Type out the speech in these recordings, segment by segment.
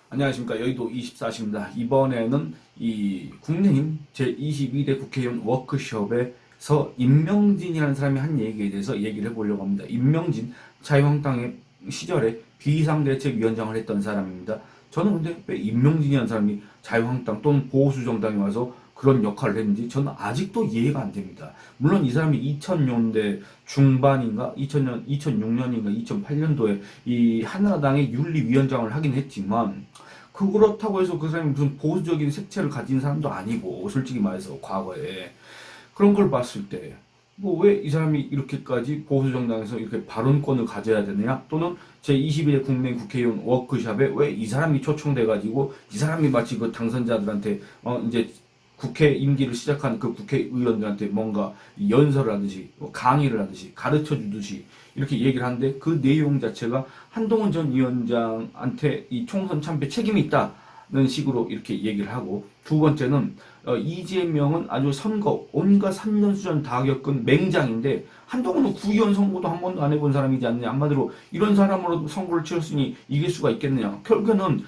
안녕하십니까. 여의도 24시입니다. 이번에는 이 국민의힘 제22대 국회의원 워크숍에서 임명진이라는 사람이 한 얘기에 대해서 얘기를 해보려고 합니다. 임명진 자유한국당의 시절에 비상대책위원장을 했던 사람입니다. 저는 근데 왜 임명진이라는 사람이 자유한국당 또는 보수정당에 와서 그런 역할을 했는지 저는 아직도 이해가 안 됩니다. 물론 이 사람이 2000년대 중반인가 2006년인가 2008년도에 이 한나라당의 윤리위원장을 하긴 했지만 그렇다고 해서 그 사람이 무슨 보수적인 색채를 가진 사람도 아니고 솔직히 말해서 과거에 그런 걸 봤을 때 뭐 왜 이 사람이 이렇게까지 보수정당에서 이렇게 발언권을 가져야 되느냐 또는 제21대 국내 국회의원 워크숍에 왜 이 사람이 초청돼가지고 이 사람이 마치 그 당선자들한테 이제 국회 임기를 시작한 그 국회의원들한테 뭔가 연설을 하듯이 강의를 하듯이 가르쳐 주듯이 이렇게 얘기를 하는데 그 내용 자체가 한동훈 전 위원장한테 이 총선 참패 책임이 있다는 식으로 이렇게 얘기를 하고, 두 번째는 이재명은 아주 선거 온갖 산전수전 다 겪은 맹장인데 한동훈은 구의원 선거도 한 번도 안 해본 사람이지 않느냐, 한마디로 이런 사람으로 선거를 치렀으니 이길 수가 있겠느냐. 결국에는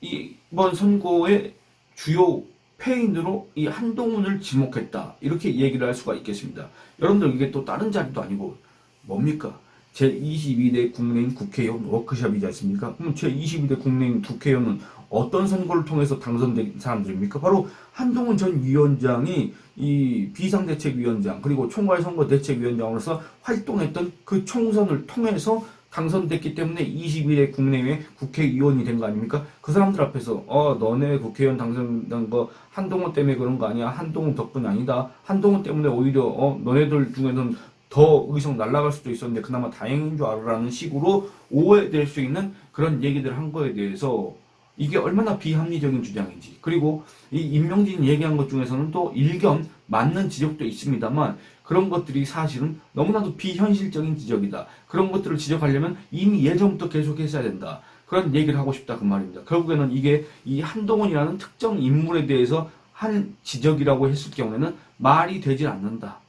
이번 선거의 주요 패인으로 이 한동훈을 지목했다, 이렇게 얘기를 할 수가 있겠습니다. 여러분들 이게 또 다른 자리도 아니고 뭡니까? 제22대 국내인 국회의원 워크숍이지 않습니까? 그럼 제22대 국내인 국회의원은 어떤 선거를 통해서 당선된 사람들입니까? 바로 한동훈 전 위원장이 이 비상대책위원장 그리고 총괄선거대책위원장으로서 활동했던 그 총선을 통해서 당선됐기 때문에 22대 국내외 국회의원이 된 거 아닙니까? 그 사람들 앞에서 너네 국회의원 당선된 거 한동훈 때문에 그런 거 아니야? 한동훈 덕분이 아니다. 한동훈 때문에 오히려 너네들 중에는 더 의석 날아갈 수도 있었는데 그나마 다행인 줄 알아라는 식으로 오해될 수 있는 그런 얘기들 한 거에 대해서 이게 얼마나 비합리적인 주장인지, 그리고 이 임명진 얘기한 것 중에서는 또 일견 맞는 지적도 있습니다만 그런 것들이 사실은 너무나도 비현실적인 지적이다. 그런 것들을 지적하려면 이미 예전부터 계속했어야 된다. 그런 얘기를 하고 싶다 그 말입니다. 결국에는 이게 이 한동훈이라는 특정 인물에 대해서 한 지적이라고 했을 경우에는 말이 되질 않는다.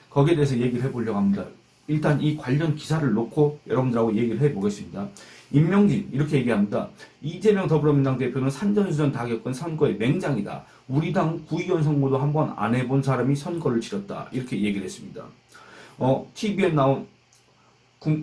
거기에 대해서 얘기를 해보려고 합니다. 일단 이 관련 기사를 놓고 여러분들하고 얘기를 해보겠습니다. 임명진 이렇게 얘기합니다. 이재명 더불어민주당 대표는 산전수전 다 겪은 선거의 맹장이다. 우리 당 구의원 선거도 한 번 안 해본 사람이 선거를 치렀다. 이렇게 얘기를 했습니다. TV에 나온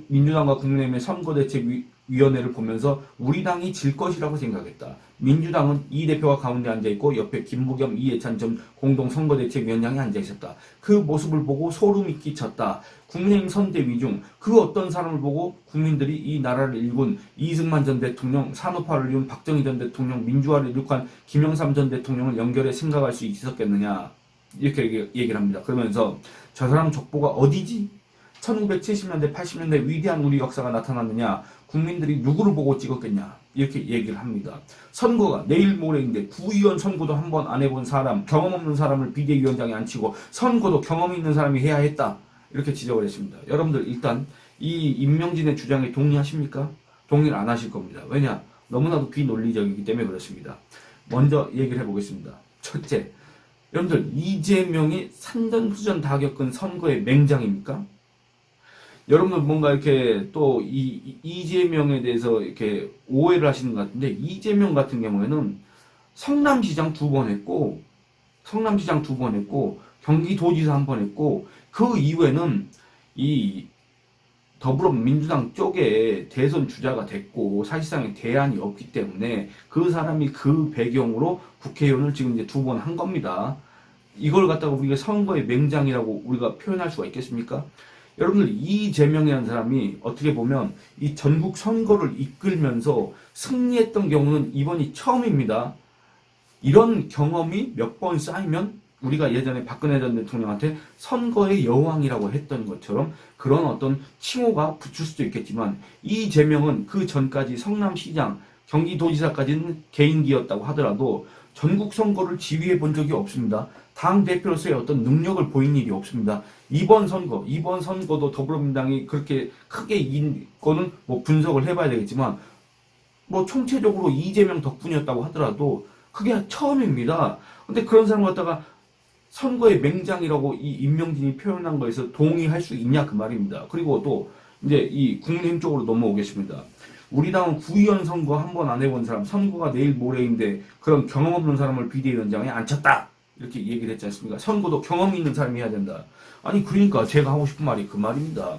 민주당과 국민의힘의 선거대책위원회를 보면서 우리 당이 질 것이라고 생각했다. 민주당은 이 대표가 가운데 앉아있고 옆에 김부겸, 이해찬 전 공동선거대책위원장이 앉아있었다. 그 모습을 보고 소름이 끼쳤다. 국민의힘 선대위 중 그 어떤 사람을 보고 국민들이 이 나라를 일군 이승만 전 대통령, 산업화를 이룬 박정희 전 대통령, 민주화를 이룩한 김영삼 전 대통령을 연결해 생각할 수 있었겠느냐, 이렇게 얘기를 합니다. 그러면서 저 사람 족보가 어디지? 1970년대, 80년대 위대한 우리 역사가 나타났느냐? 국민들이 누구를 보고 찍었겠냐? 이렇게 얘기를 합니다. 선거가 내일 모레인데 구의원 선거도 한 번 안 해본 사람, 경험 없는 사람을 비대위원장에 앉히고 선거도 경험 있는 사람이 해야 했다. 이렇게 지적을 했습니다. 여러분들 일단 이 임명진의 주장에 동의하십니까? 동의를 안 하실 겁니다. 왜냐? 너무나도 비논리적이기 때문에 그렇습니다. 먼저 얘기를 해보겠습니다. 첫째, 여러분들 이재명이 산전수전 다 겪은 선거의 맹장입니까? 여러분들 뭔가 이렇게 또 이재명에 대해서 이렇게 오해를 하시는 것 같은데, 이재명 같은 경우에는 성남시장 2번 했고 경기도지사 1번 했고 그 이후에는 이 더불어민주당 쪽에 대선 주자가 됐고 사실상의 대안이 없기 때문에 그 사람이 그 배경으로 국회의원을 지금 이제 2번 한 겁니다. 이걸 갖다가 우리가 선거의 맹장이라고 우리가 표현할 수가 있겠습니까? 여러분들 이재명이라는 사람이 어떻게 보면 이 전국 선거를 이끌면서 승리했던 경우는 이번이 처음입니다. 이런 경험이 몇 번 쌓이면 우리가 예전에 박근혜 전 대통령한테 선거의 여왕이라고 했던 것처럼 그런 어떤 칭호가 붙을 수도 있겠지만, 이재명은 그 전까지 성남시장, 경기도지사까지는 개인기였다고 하더라도 전국 선거를 지휘해 본 적이 없습니다. 당 대표로서의 어떤 능력을 보인 일이 없습니다. 이번 선거도 더불어민주당이 그렇게 크게 이긴 거는 뭐 분석을 해봐야 되겠지만 뭐 총체적으로 이재명 덕분이었다고 하더라도 그게 처음입니다. 근데 그런 사람 갖다가 선거의 맹장이라고 이 임명진이 표현한 거에서 동의할 수 있냐 그 말입니다. 그리고 또 이제 이 국민의힘 쪽으로 넘어오겠습니다. 우리 당은 구의원 선거 한 번 안 해본 사람, 선거가 내일 모레인데 그런 경험 없는 사람을 비대위원장에 앉혔다. 이렇게 얘기를 했지 않습니까? 선거도 경험이 있는 사람이 해야 된다. 아니 그러니까 제가 하고 싶은 말이 그 말입니다.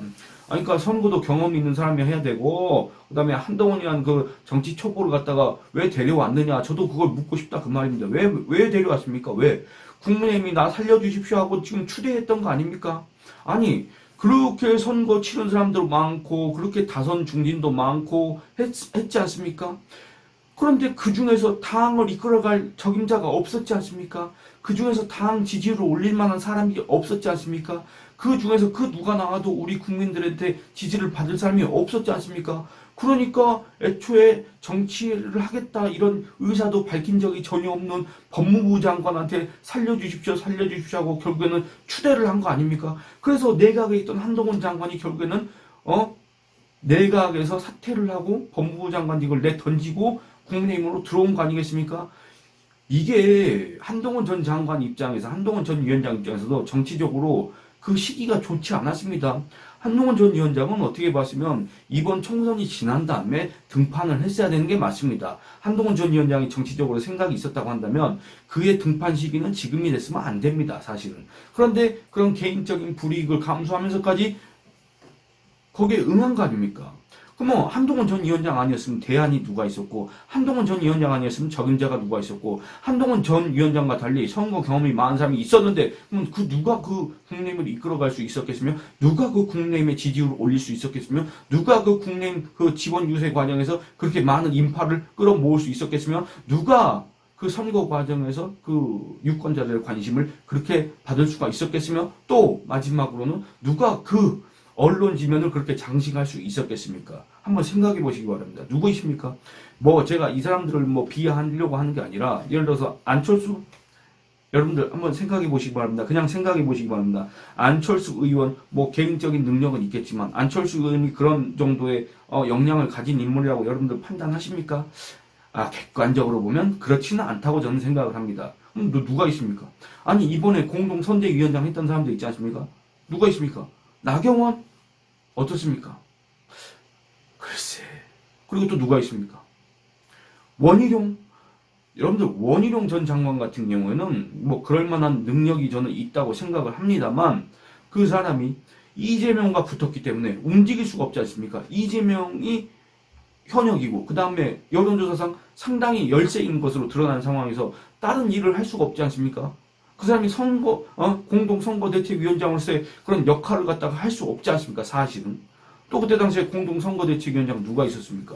아니 그러니까 선거도 경험이 있는 사람이 해야 되고 그다음에 한동훈이란 그 정치 촉보를 갖다가 왜 데려왔느냐. 저도 그걸 묻고 싶다 그 말입니다. 왜 데려왔습니까? 왜? 국민의힘이 나 살려주십시오 하고 지금 추대했던 거 아닙니까? 아니 그렇게 선거 치른 사람도 많고 그렇게 다선 중진도 많고 했지 않습니까? 그런데 그 중에서 당을 이끌어갈 적임자가 없었지 않습니까? 그 중에서 당 지지율을 올릴 만한 사람이 없었지 않습니까? 그 중에서 그 누가 나와도 우리 국민들한테 지지를 받을 사람이 없었지 않습니까? 그러니까 애초에 정치를 하겠다 이런 의사도 밝힌 적이 전혀 없는 법무부 장관한테 살려주십시오 하고 결국에는 추대를 한 거 아닙니까? 그래서 내각에 있던 한동훈 장관이 결국에는 내각에서 사퇴를 하고 법무부 장관직을 내던지고 국민의힘으로 들어온 거 아니겠습니까? 이게 한동훈 전 장관 입장에서 한동훈 전 위원장 입장에서도 정치적으로 그 시기가 좋지 않았습니다. 한동훈 전 위원장은 어떻게 봤으면 이번 총선이 지난 다음에 등판을 했어야 되는 게 맞습니다. 한동훈 전 위원장이 정치적으로 생각이 있었다고 한다면 그의 등판 시기는 지금이 됐으면 안 됩니다. 사실은. 그런데 그런 개인적인 불이익을 감수하면서까지 거기에 응한 거 아닙니까? 그럼 한동훈 전 위원장 아니었으면 대안이 누가 있었고 한동훈 전 위원장 아니었으면 적임자가 누가 있었고 한동훈 전 위원장과 달리 선거 경험이 많은 사람이 있었는데 그럼 그 누가 그 국민의힘을 이끌어갈 수 있었겠으며 누가 그 국민의힘의 지지율을 올릴 수 있었겠으며 누가 그 국민의힘 그 지원 유세 과정에서 그렇게 많은 인파를 끌어모을 수 있었겠으며 누가 그 선거 과정에서 그 유권자들의 관심을 그렇게 받을 수가 있었겠으며 또 마지막으로는 누가 그 언론 지면을 그렇게 장식할 수 있었겠습니까? 한번 생각해 보시기 바랍니다. 누구이십니까? 제가 이 사람들을 비하하려고 하는 게 아니라 예를 들어서 안철수 여러분들 한번 생각해 보시기 바랍니다. 그냥 생각해 보시기 바랍니다. 안철수 의원 개인적인 능력은 있겠지만 안철수 의원이 그런 정도의 역량을 가진 인물이라고 여러분들 판단하십니까? 객관적으로 보면 그렇지는 않다고 저는 생각을 합니다. 누가 있습니까? 아니 이번에 공동선대위원장 했던 사람들 있지 않습니까? 누가 있습니까? 나경원 어떻습니까? 글쎄. 그리고 또 누가 있습니까? 원희룡. 여러분들 원희룡 전 장관 같은 경우에는 그럴 만한 능력이 저는 있다고 생각을 합니다만 그 사람이 이재명과 붙었기 때문에 움직일 수가 없지 않습니까? 이재명이 현역이고 그 다음에 여론조사상 상당히 열세인 것으로 드러난 상황에서 다른 일을 할 수가 없지 않습니까? 그 사람이 공동선거대책위원장으로서의 그런 역할을 갖다가 할 수 없지 않습니까? 사실은. 또 그때 당시에 공동선거대책위원장 누가 있었습니까?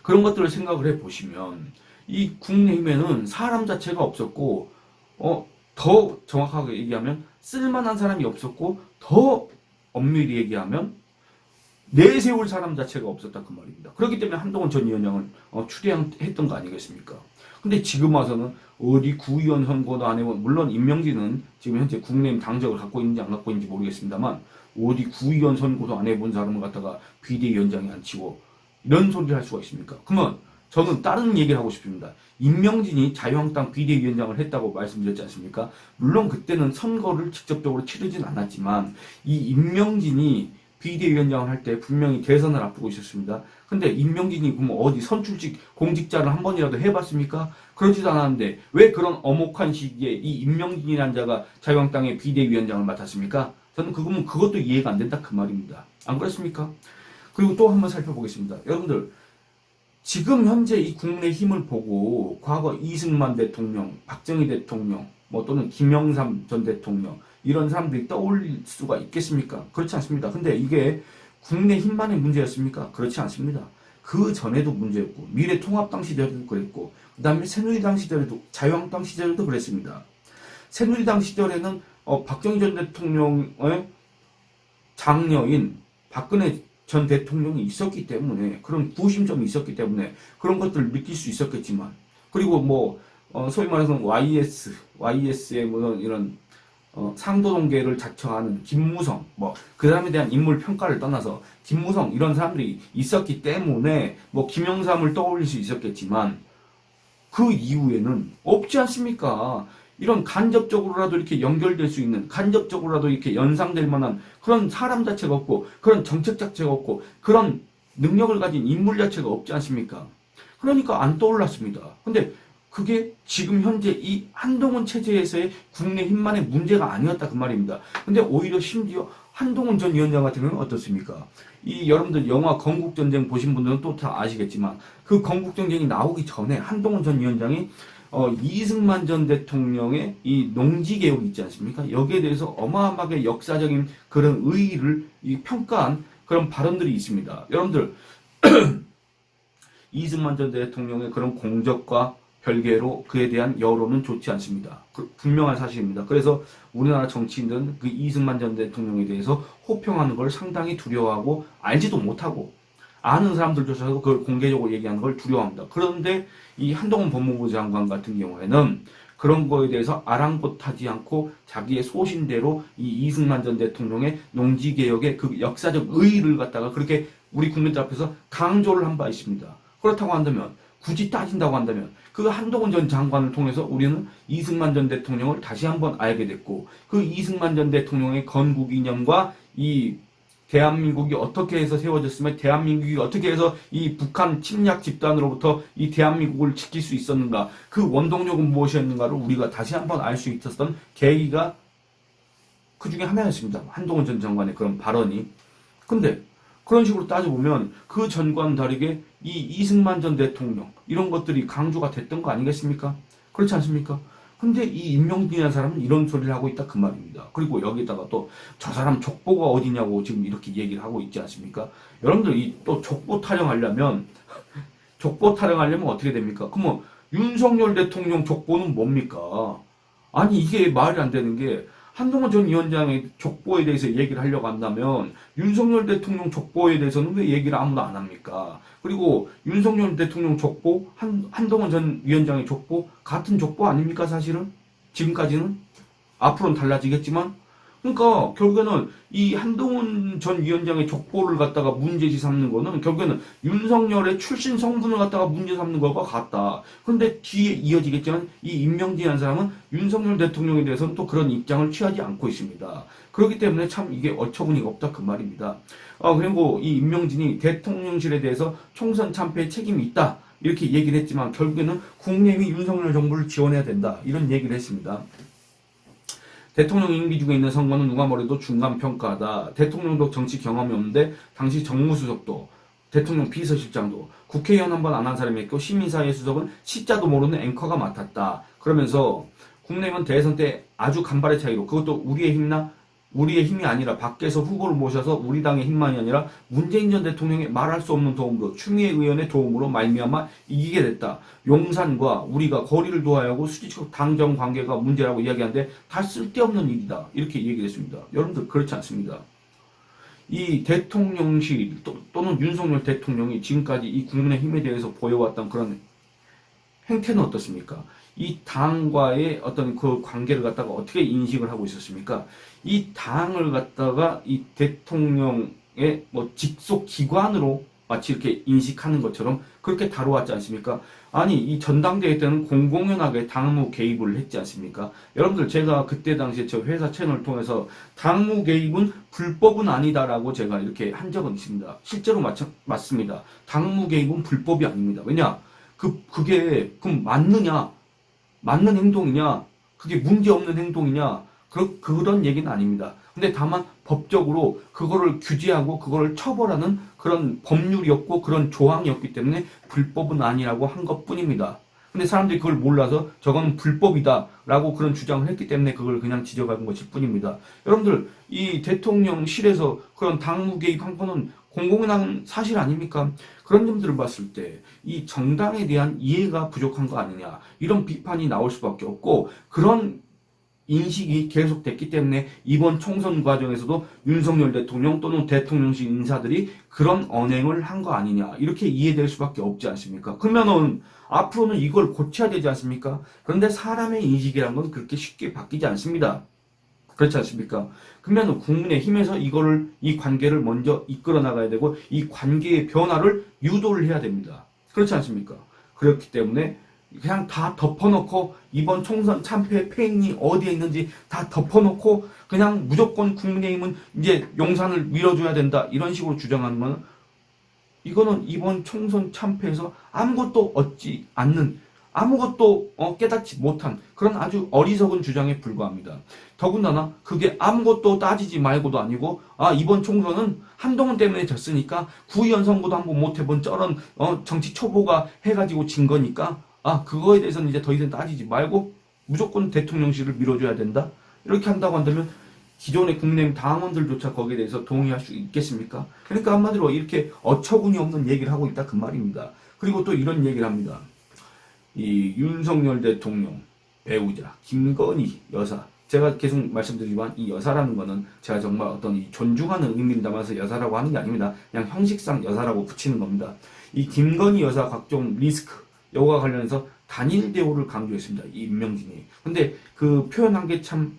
그런 것들을 생각을 해보시면 이 국내힘에는 사람 자체가 없었고 더 정확하게 얘기하면 쓸만한 사람이 없었고 더 엄밀히 얘기하면 내세울 사람 자체가 없었다 그 말입니다. 그렇기 때문에 한동훈 전 위원장을 추대했던 거 아니겠습니까? 근데 지금 와서는 어디 구의원 선거도 안 해본, 물론 임명진은 지금 현재 국내임 당적을 갖고 있는지 안 갖고 있는지 모르겠습니다만 어디 구의원 선거도 안 해본 사람을 갖다가 비대위원장에 앉히고 이런 소리를 할 수가 있습니까? 그러면 저는 다른 얘기를 하고 싶습니다. 임명진이 자유한국당 비대위원장을 했다고 말씀드렸지 않습니까? 물론 그때는 선거를 직접적으로 치르진 않았지만 이 임명진이 비대위원장을 할 때 분명히 대선을 앞두고 있었습니다. 근데 임명진이 그럼 어디 선출직 공직자를 한 번이라도 해봤습니까? 그러지도 않았는데 왜 그런 엄혹한 시기에 이 임명진이라는 자가 자유한국당의 비대위원장을 맡았습니까? 저는 그것도 이해가 안 된다 그 말입니다. 안 그렇습니까? 그리고 또 한번 살펴보겠습니다. 여러분들 지금 현재 이 국민의힘을 보고 과거 이승만 대통령, 박정희 대통령, 또는 김영삼 전 대통령 이런 사람들이 떠올릴 수가 있겠습니까? 그렇지 않습니다. 근데 이게 국내힘만의 문제였습니까? 그렇지 않습니다. 그 전에도 문제였고 미래통합당 시절에도 그랬고 그 다음에 새누리당 시절에도 자유한국당 시절에도 그랬습니다. 새누리당 시절에는 박정희 전 대통령의 장녀인 박근혜 전 대통령이 있었기 때문에 그런 구심점이 있었기 때문에 그런 것들을 느낄 수 있었겠지만 그리고 소위 말해서 YS의 이런 상도동계를 자처하는 김무성 그 사람에 대한 인물 평가를 떠나서 김무성 이런 사람들이 있었기 때문에 김영삼을 떠올릴 수 있었겠지만 그 이후에는 없지 않습니까? 이런 간접적으로라도 이렇게 연결될 수 있는 간접적으로라도 이렇게 연상될 만한 그런 사람 자체가 없고 그런 정책 자체가 없고 그런 능력을 가진 인물 자체가 없지 않습니까? 그러니까 안 떠올랐습니다. 근데 그게 지금 현재 이 한동훈 체제에서의 국내 힘만의 문제가 아니었다 그 말입니다. 근데 오히려 심지어 한동훈 전 위원장 같은 경우는 어떻습니까? 이 여러분들 영화 건국전쟁 보신 분들은 또 다 아시겠지만 그 건국전쟁이 나오기 전에 한동훈 전 위원장이 이승만 전 대통령의 이 농지개혁 있지 않습니까? 여기에 대해서 어마어마하게 역사적인 그런 의의를 평가한 그런 발언들이 있습니다. 여러분들 이승만 전 대통령의 그런 공적과 별개로 그에 대한 여론은 좋지 않습니다. 분명한 사실입니다. 그래서 우리나라 정치인들은 그 이승만 전 대통령에 대해서 호평하는 걸 상당히 두려워하고 알지도 못하고 아는 사람들조차도 그걸 공개적으로 얘기하는 걸 두려워합니다. 그런데 이 한동훈 법무부 장관 같은 경우에는 그런 거에 대해서 아랑곳하지 않고 자기의 소신대로 이 이승만 전 대통령의 농지개혁의 그 역사적 의의를 갖다가 그렇게 우리 국민들 앞에서 강조를 한 바 있습니다. 그렇다고 한다면 굳이 따진다고 한다면 그 한동훈 전 장관을 통해서 우리는 이승만 전 대통령을 다시 한번 알게 됐고 그 이승만 전 대통령의 건국 이념과 이 대한민국이 어떻게 해서 세워졌으며 대한민국이 어떻게 해서 이 북한 침략 집단으로부터 이 대한민국을 지킬 수 있었는가 그 원동력은 무엇이었는가를 우리가 다시 한번 알 수 있었던 계기가 그 중에 하나였습니다. 한동훈 전 장관의 그런 발언이. 근데 그런 식으로 따져보면 그 전과는 다르게 이 이승만 전 대통령 이런 것들이 강조가 됐던 거 아니겠습니까? 그렇지 않습니까? 근데 이 임명진이라는 사람은 이런 소리를 하고 있다 그 말입니다. 그리고 여기다가 또 저 사람 족보가 어디냐고 지금 이렇게 얘기를 하고 있지 않습니까? 여러분들 이 또 족보 타령하려면 어떻게 됩니까? 그러면 윤석열 대통령 족보는 뭡니까? 아니 이게 말이 안 되는 게 한동훈 전 위원장의 족보에 대해서 얘기를 하려고 한다면 윤석열 대통령 족보에 대해서는 왜 얘기를 아무도 안 합니까? 그리고 윤석열 대통령 족보, 한동훈 전 위원장의 족보 같은 족보 아닙니까 사실은? 지금까지는? 앞으로는 달라지겠지만 그러니까 결국에는 이 한동훈 전 위원장의 족보를 갖다가 문제시 삼는 거는 결국에는 윤석열의 출신 성분을 갖다가 문제 삼는 것과 같다. 그런데 뒤에 이어지겠지만 이 임명진이라는 사람은 윤석열 대통령에 대해서는 또 그런 입장을 취하지 않고 있습니다. 그렇기 때문에 참 이게 어처구니가 없다 그 말입니다. 그리고 이 임명진이 대통령실에 대해서 총선 참패에 책임이 있다. 이렇게 얘기를 했지만 결국에는 국민이 윤석열 정부를 지원해야 된다. 이런 얘기를 했습니다. 대통령 임기 중에 있는 선거는 누가 뭐래도 중간평가다. 대통령도 정치 경험이 없는데 당시 정무수석도 대통령 비서실장도 국회의원 한 번 안 한 사람이 있고 시민사회 수석은 시자도 모르는 앵커가 맡았다. 그러면서 국내의원 대선 때 아주 간발의 차이로 그것도 우리의 힘이 아니라 밖에서 후보를 모셔서 우리 당의 힘만이 아니라 문재인 전 대통령의 말할 수 없는 도움으로 추미애 의원의 도움으로 말미암아 이기게 됐다. 용산과 우리가 거리를 두어야 하고 수지적 당정 관계가 문제라고 이야기하는데 다 쓸데없는 일이다. 이렇게 얘기했습니다. 여러분들 그렇지 않습니다. 이 대통령실 또는 윤석열 대통령이 지금까지 이 국민의힘에 대해서 보여왔던 그런 행태는 어떻습니까? 이 당과의 어떤 그 관계를 갖다가 어떻게 인식을 하고 있었습니까? 이 당을 갖다가 이 대통령의 뭐 직속 기관으로 마치 이렇게 인식하는 것처럼 그렇게 다뤄왔지 않습니까? 아니, 이 전당대회 때는 공공연하게 당무 개입을 했지 않습니까? 여러분들 제가 그때 당시에 저 회사 채널을 통해서 당무 개입은 불법은 아니다라고 제가 이렇게 한 적은 있습니다. 실제로 맞습니다. 당무 개입은 불법이 아닙니다. 왜냐? 그게 그럼 맞는 행동이냐? 그게 문제없는 행동이냐? 그런 얘기는 아닙니다. 근데 다만 법적으로 그거를 규제하고 그거를 처벌하는 그런 법률이었고 그런 조항이었기 때문에 불법은 아니라고 한 것뿐입니다. 근데 사람들이 그걸 몰라서 저건 불법이다라고 그런 주장을 했기 때문에 그걸 그냥 지적한 것일 뿐입니다. 여러분들 이 대통령실에서 그런 당무 개입한 거는 공공연한 사실 아닙니까? 그런 점들을 봤을 때 이 정당에 대한 이해가 부족한 거 아니냐 이런 비판이 나올 수밖에 없고 그런 인식이 계속됐기 때문에 이번 총선 과정에서도 윤석열 대통령 또는 대통령실 인사들이 그런 언행을 한 거 아니냐 이렇게 이해될 수밖에 없지 않습니까? 그러면은 앞으로는 이걸 고쳐야 되지 않습니까? 그런데 사람의 인식이란 건 그렇게 쉽게 바뀌지 않습니다. 그렇지 않습니까? 그러면 국민의힘에서 이 관계를 먼저 이끌어 나가야 되고 이 관계의 변화를 유도를 해야 됩니다. 그렇지 않습니까? 그렇기 때문에 그냥 다 덮어놓고 이번 총선 참패의 패인이 어디에 있는지 다 덮어놓고 그냥 무조건 국민의힘은 이제 용산을 밀어줘야 된다 이런 식으로 주장하는 건 이거는 이번 총선 참패에서 아무것도 얻지 않는, 아무것도 깨닫지 못한 그런 아주 어리석은 주장에 불과합니다. 더군다나 그게 아무것도 따지지 말고도 아니고, 이번 총선은 한동훈 때문에 졌으니까 구의원 선거도 한번 못 해본 저런 정치 초보가 해가지고 진 거니까 그거에 대해서는 이제 더 이상 따지지 말고 무조건 대통령실을 밀어줘야 된다, 이렇게 한다고 한다면 기존의 국민의힘 당원들조차 거기에 대해서 동의할 수 있겠습니까? 그러니까 한마디로 이렇게 어처구니 없는 얘기를 하고 있다, 그 말입니다. 그리고 또 이런 얘기를 합니다. 이 윤석열 대통령 배우자 김건희 여사, 제가 계속 말씀드리지만 이 여사라는 거는 제가 정말 어떤 이 존중하는 의미를 담아서 여사라고 하는 게 아닙니다. 그냥 형식상 여사라고 붙이는 겁니다. 이 김건희 여사 각종 리스크 여과 관련해서 단일 대우를 강조했습니다, 이 임명진이. 근데 그 표현한 게 참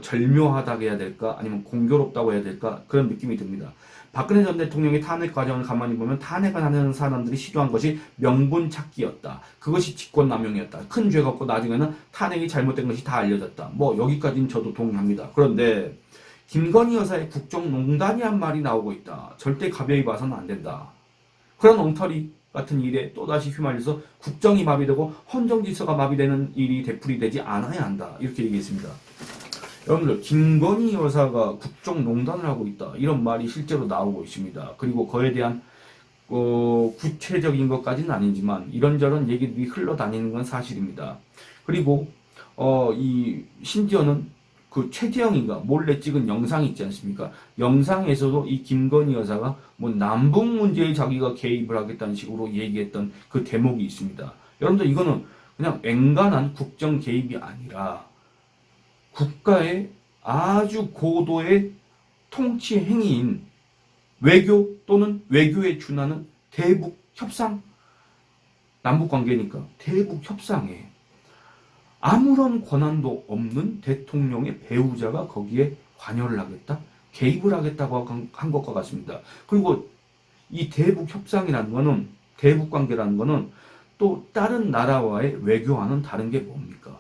절묘하다고 해야 될까, 아니면 공교롭다고 해야 될까, 그런 느낌이 듭니다. 박근혜 전 대통령의 탄핵 과정을 가만히 보면 탄핵을 하는 사람들이 시도한 것이 명분 찾기였다. 그것이 직권남용이었다. 큰 죄가 없고 나중에는 탄핵이 잘못된 것이 다 알려졌다. 여기까지는 저도 동의합니다. 그런데 김건희 여사의 국정농단이란 말이 나오고 있다. 절대 가벼이 봐서는 안 된다. 그런 엉터리 같은 일에 또다시 휘말려서 국정이 마비되고 헌정질서가 마비되는 일이 되풀이되지 않아야 한다, 이렇게 얘기했습니다. 여러분들, 김건희 여사가 국정농단을 하고 있다, 이런 말이 실제로 나오고 있습니다. 그리고 그에 대한 구체적인 것까지는 아니지만 이런저런 얘기들이 흘러다니는 건 사실입니다. 그리고 심지어는 그 최재형이가 몰래 찍은 영상이 있지 않습니까? 영상에서도 이 김건희 여사가 남북 문제에 자기가 개입을 하겠다는 식으로 얘기했던 그 대목이 있습니다. 여러분들, 이거는 그냥 앵간한 국정 개입이 아니라 국가의 아주 고도의 통치 행위인 외교 또는 외교에 준하는 대북 협상, 남북 관계니까 대북 협상에 아무런 권한도 없는 대통령의 배우자가 거기에 관여를 하겠다, 개입을 하겠다고 한 것과 같습니다. 그리고 이 대북 협상이라는 거는, 대북 관계라는 거는 또 다른 나라와의 외교와는 다른 게 뭡니까?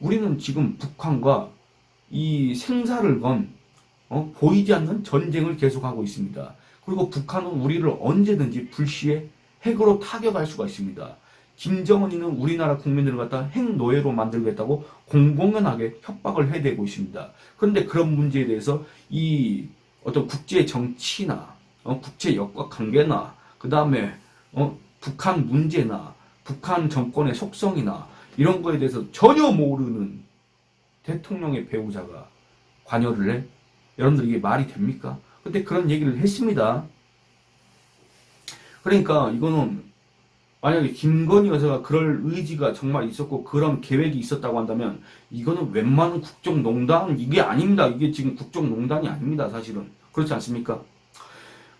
우리는 지금 북한과 이 생사를 건 보이지 않는 전쟁을 계속하고 있습니다. 그리고 북한은 우리를 언제든지 불시에 핵으로 타격할 수가 있습니다. 김정은이는 우리나라 국민들을 갖다 핵노예로 만들겠다고 공공연하게 협박을 해대고 있습니다. 그런데 그런 문제에 대해서 이 어떤 국제 정치나 국제 역학 관계나 그 다음에 북한 문제나 북한 정권의 속성이나 이런 거에 대해서 전혀 모르는 대통령의 배우자가 관여를 해? 여러분들, 이게 말이 됩니까? 근데 그런 얘기를 했습니다. 그러니까 이거는 만약에 김건희 여사가 그럴 의지가 정말 있었고 그런 계획이 있었다고 한다면 이거는 웬만한 국정농단, 이게 아닙니다. 이게 지금 국정농단이 아닙니다, 사실은. 그렇지 않습니까?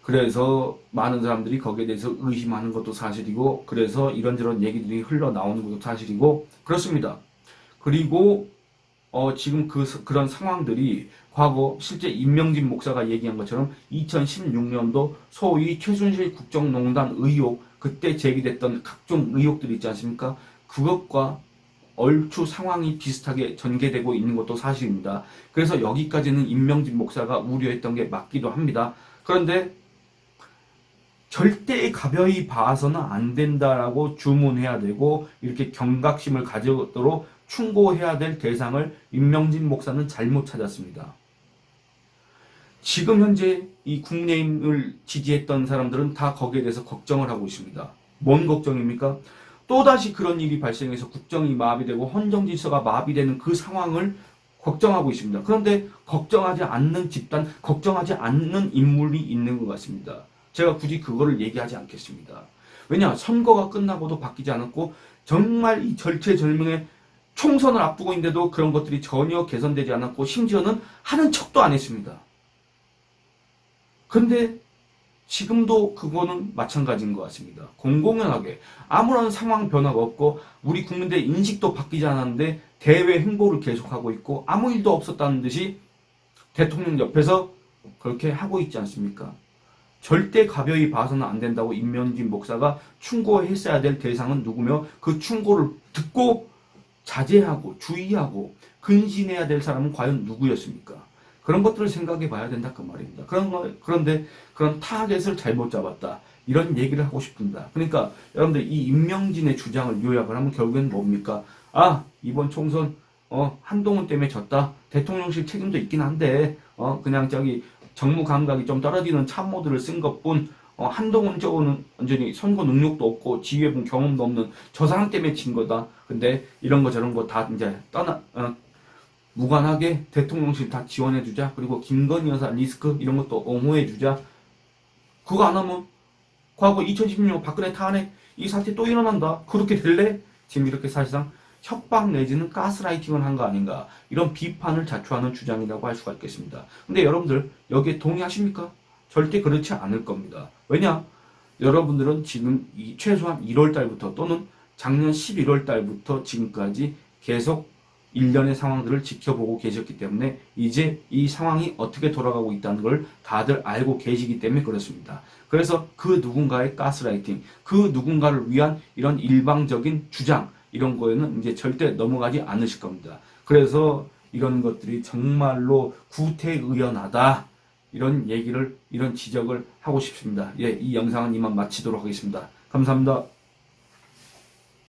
그래서 많은 사람들이 거기에 대해서 의심하는 것도 사실이고, 그래서 이런저런 얘기들이 흘러나오는 것도 사실이고 그렇습니다. 그리고 지금 그런 상황들이 과거 실제 임명진 목사가 얘기한 것처럼 2016년도 소위 최순실 국정농단 의혹, 그때 제기됐던 각종 의혹들이 있지 않습니까? 그것과 얼추 상황이 비슷하게 전개되고 있는 것도 사실입니다. 그래서 여기까지는 임명진 목사가 우려했던 게 맞기도 합니다. 그런데 절대 가벼이 봐서는 안 된다라고 주문해야 되고 이렇게 경각심을 가지도록 충고해야 될 대상을 임명진 목사는 잘못 찾았습니다. 지금 현재 이 국민의힘을 지지했던 사람들은 다 거기에 대해서 걱정을 하고 있습니다. 뭔 걱정입니까? 또다시 그런 일이 발생해서 국정이 마비되고 헌정질서가 마비되는 그 상황을 걱정하고 있습니다. 그런데 걱정하지 않는 집단, 걱정하지 않는 인물이 있는 것 같습니다. 제가 굳이 그거를 얘기하지 않겠습니다. 왜냐? 선거가 끝나고도 바뀌지 않았고 정말 이 절체절명의 총선을 앞두고 있는데도 그런 것들이 전혀 개선되지 않았고 심지어는 하는 척도 안 했습니다. 그런데 지금도 그거는 마찬가지인 것 같습니다. 공공연하게 아무런 상황 변화가 없고 우리 국민들의 인식도 바뀌지 않았는데 대외 행보를 계속하고 있고 아무 일도 없었다는 듯이 대통령 옆에서 그렇게 하고 있지 않습니까? 절대 가벼이 봐서는 안 된다고 임명진 목사가 충고했어야 될 대상은 누구며 그 충고를 듣고 자제하고 주의하고 근신해야 될 사람은 과연 누구였습니까? 그런 것들을 생각해 봐야 된다, 그 말입니다. 그런데 그런 타겟을 잘못 잡았다. 이런 얘기를 하고 싶습니다. 그러니까 여러분들 이 임명진의 주장을 요약을 하면 결국엔 뭡니까? 아, 이번 총선 한동훈 때문에 졌다. 대통령실 책임도 있긴 한데 그냥 저기 정무 감각이 좀 떨어지는 참모들을 쓴 것뿐 한동훈 저거는 완전히 선거 능력도 없고 지휘해본 경험도 없는 저 사람 때문에 진 거다. 근데 이런 거 저런 거 다 이제 무관하게 대통령실 다 지원해주자. 그리고 김건희 여사 리스크 이런 것도 옹호해주자. 그거 안 하면 과거 2016년 박근혜 탄핵 이 사태 또 일어난다. 그렇게 될래? 지금 이렇게 사실상 협박 내지는 가스라이팅을 한 거 아닌가. 이런 비판을 자초하는 주장이라고 할 수가 있겠습니다. 근데 여러분들 여기에 동의하십니까? 절대 그렇지 않을 겁니다. 왜냐? 여러분들은 지금 최소한 1월 달부터 또는 작년 11월 달부터 지금까지 계속 일련의 상황들을 지켜보고 계셨기 때문에 이제 이 상황이 어떻게 돌아가고 있다는 걸 다들 알고 계시기 때문에 그렇습니다. 그래서 그 누군가의 가스라이팅, 그 누군가를 위한 이런 일방적인 주장, 이런 거에는 이제 절대 넘어가지 않으실 겁니다. 그래서 이런 것들이 정말로 구태의연하다. 이런 얘기를, 이런 지적을 하고 싶습니다. 예, 이 영상은 이만 마치도록 하겠습니다. 감사합니다.